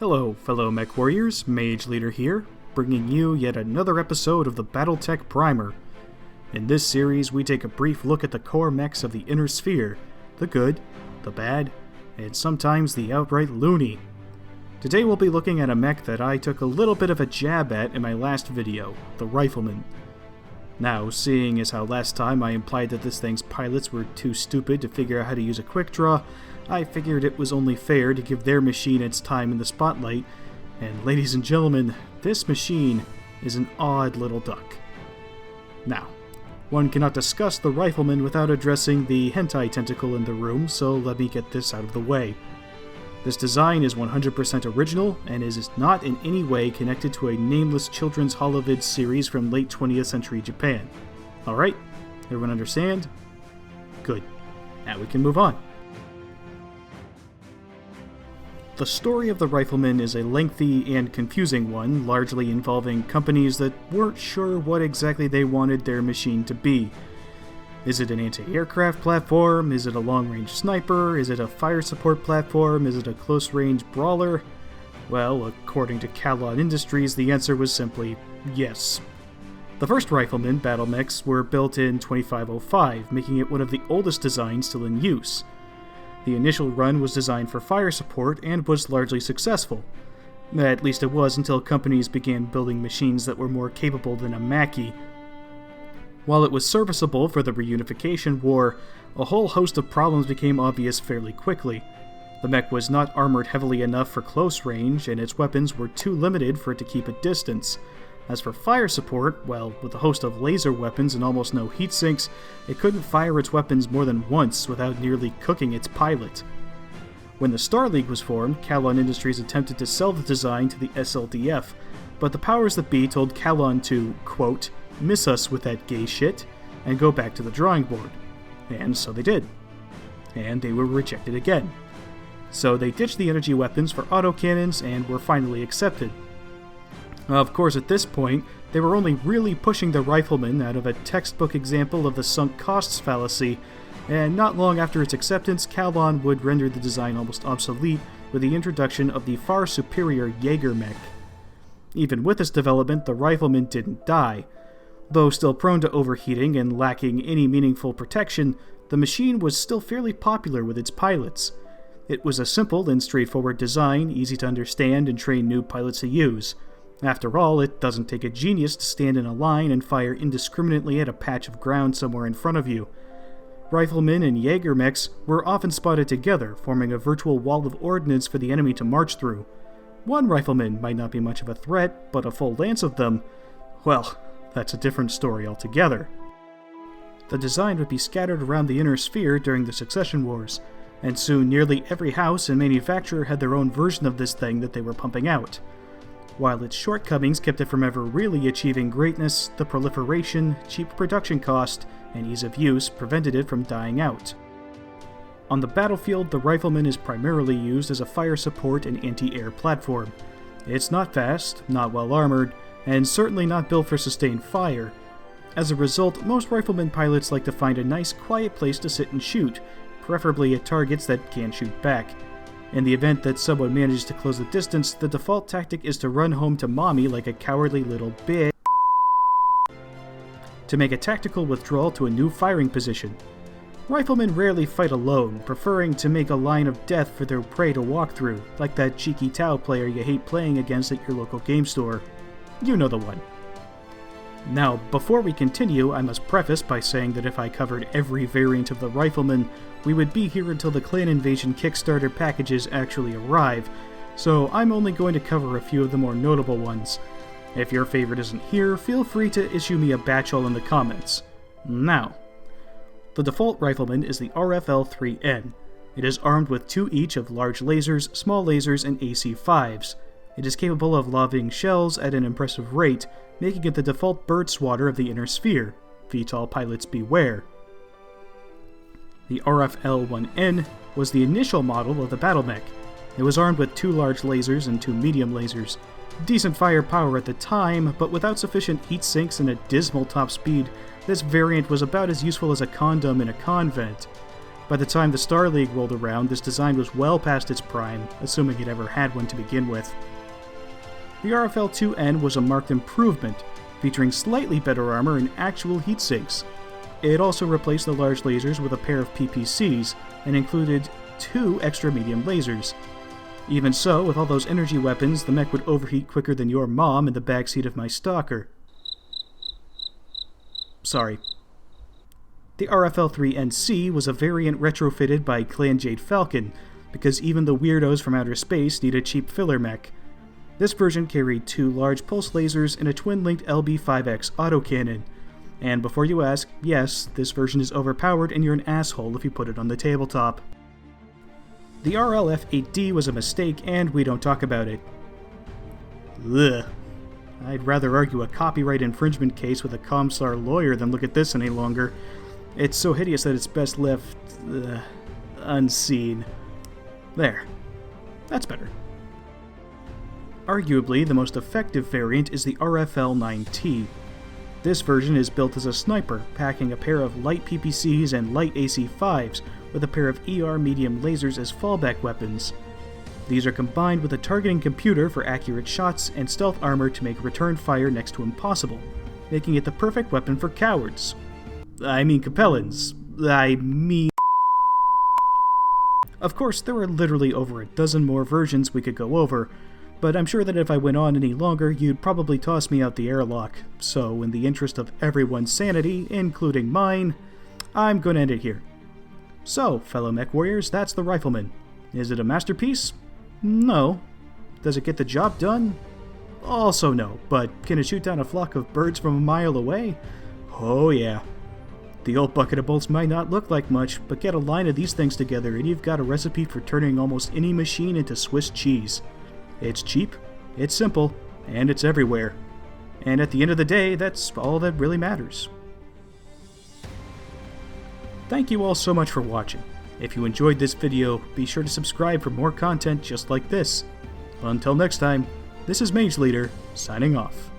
Hello, fellow mech warriors, Mage Leader here, bringing you yet another episode of the Battletech Primer. In this series, we take a brief look at the core mechs of the Inner Sphere, the good, the bad, and sometimes the outright loony. Today we'll be looking at a mech that I took a little bit of a jab at in my last video, the Rifleman. Now, seeing as how last time I implied that this thing's pilots were too stupid to figure out how to use a quick draw, I figured it was only fair to give their machine its time in the spotlight, and ladies and gentlemen, this machine is an odd little duck. Now, one cannot discuss the Rifleman without addressing the hentai tentacle in the room, so let me get this out of the way. This design is 100% original, and is not in any way connected to a nameless children's holovid series from late 20th century Japan. Alright, everyone understand? Good. Now we can move on. The story of the Rifleman is a lengthy and confusing one, largely involving companies that weren't sure what exactly they wanted their machine to be. Is it an anti-aircraft platform? Is it a long-range sniper? Is it a fire support platform? Is it a close-range brawler? Well, according to Calon Industries, the answer was simply yes. The first Rifleman Battlemechs were built in 2505, making it one of the oldest designs still in use. The initial run was designed for fire support and was largely successful. At least it was until companies began building machines that were more capable than a Mackie. While it was serviceable for the reunification war, a whole host of problems became obvious fairly quickly. The mech was not armored heavily enough for close range, and its weapons were too limited for it to keep a distance. As for fire support, well, with a host of laser weapons and almost no heat sinks, it couldn't fire its weapons more than once without nearly cooking its pilot. When the Star League was formed, Calon Industries attempted to sell the design to the SLDF, but the powers that be told Calon to, quote, miss us with that gay shit, and go back to the drawing board. And so they did. And they were rejected again. So they ditched the energy weapons for autocannons and were finally accepted. Of course, at this point, they were only really pushing the Rifleman out of a textbook example of the sunk costs fallacy, and not long after its acceptance, Calon would render the design almost obsolete with the introduction of the far superior Jaeger mech. Even with this development, the Rifleman didn't die. Though still prone to overheating and lacking any meaningful protection, the machine was still fairly popular with its pilots. It was a simple and straightforward design, easy to understand and train new pilots to use. After all, it doesn't take a genius to stand in a line and fire indiscriminately at a patch of ground somewhere in front of you. Riflemen and Jaeger mechs were often spotted together, forming a virtual wall of ordnance for the enemy to march through. One Rifleman might not be much of a threat, but a full lance of them, well, that's a different story altogether. The design would be scattered around the Inner Sphere during the Succession Wars, and soon nearly every house and manufacturer had their own version of this thing that they were pumping out. While its shortcomings kept it from ever really achieving greatness, the proliferation, cheap production cost, and ease of use prevented it from dying out. On the battlefield, the Rifleman is primarily used as a fire support and anti-air platform. It's not fast, not well armored, and certainly not built for sustained fire. As a result, most Rifleman pilots like to find a nice quiet place to sit and shoot, preferably at targets that can shoot back. In the event that someone manages to close the distance, the default tactic is to run home to mommy like a cowardly little bitch to make a tactical withdrawal to a new firing position. Riflemen rarely fight alone, preferring to make a line of death for their prey to walk through, like that cheeky Tau player you hate playing against at your local game store. You know the one. Now, before we continue, I must preface by saying that if I covered every variant of the Rifleman, we would be here until the Clan Invasion Kickstarter packages actually arrive, so I'm only going to cover a few of the more notable ones. If your favorite isn't here, feel free to issue me a batch all in the comments. Now, the default Rifleman is the RFL-3N. It is armed with 2 each of large lasers, small lasers, and AC-5s. It is capable of lobbing shells at an impressive rate, making it the default bird swatter of the Inner Sphere. VTOL pilots beware. The RFL-1N was the initial model of the Battlemech. It was armed with 2 large lasers and 2 medium lasers. Decent firepower at the time, but without sufficient heat sinks and a dismal top speed, this variant was about as useful as a condom in a convent. By the time the Star League rolled around, this design was well past its prime, assuming it ever had one to begin with. The RFL-2N was a marked improvement, featuring slightly better armor and actual heat sinks. It also replaced the large lasers with a pair of PPCs, and included 2 extra medium lasers. Even so, with all those energy weapons, the mech would overheat quicker than your mom in the backseat of my stalker. Sorry. The RFL-3NC was a variant retrofitted by Clan Jade Falcon, because even the weirdos from outer space need a cheap filler mech. This version carried 2 large pulse lasers and a twin-linked LB-5X autocannon. And before you ask, yes, this version is overpowered and you're an asshole if you put it on the tabletop. The RLF-8D was a mistake and we don't talk about it. Ugh. I'd rather argue a copyright infringement case with a Comstar lawyer than look at this any longer. It's so hideous that it's best left unseen. There. That's better. Arguably, the most effective variant is the RFL-9T. This version is built as a sniper, packing a pair of light PPCs and light AC-5s with a pair of ER medium lasers as fallback weapons. These are combined with a targeting computer for accurate shots and stealth armor to make return fire next to impossible, making it the perfect weapon for cowards. I mean Capellans. Of course, there are literally over a dozen more versions we could go over, but I'm sure that if I went on any longer, you'd probably toss me out the airlock. So, in the interest of everyone's sanity, including mine, I'm gonna end it here. So, fellow mech warriors, that's the Rifleman. Is it a masterpiece? No. Does it get the job done? Also no, but can it shoot down a flock of birds from a mile away? Oh yeah. The old bucket of bolts might not look like much, but get a line of these things together and you've got a recipe for turning almost any machine into Swiss cheese. It's cheap, it's simple, and it's everywhere. And at the end of the day, that's all that really matters. Thank you all so much for watching. If you enjoyed this video, be sure to subscribe for more content just like this. Until next time, this is Mage Leader, signing off.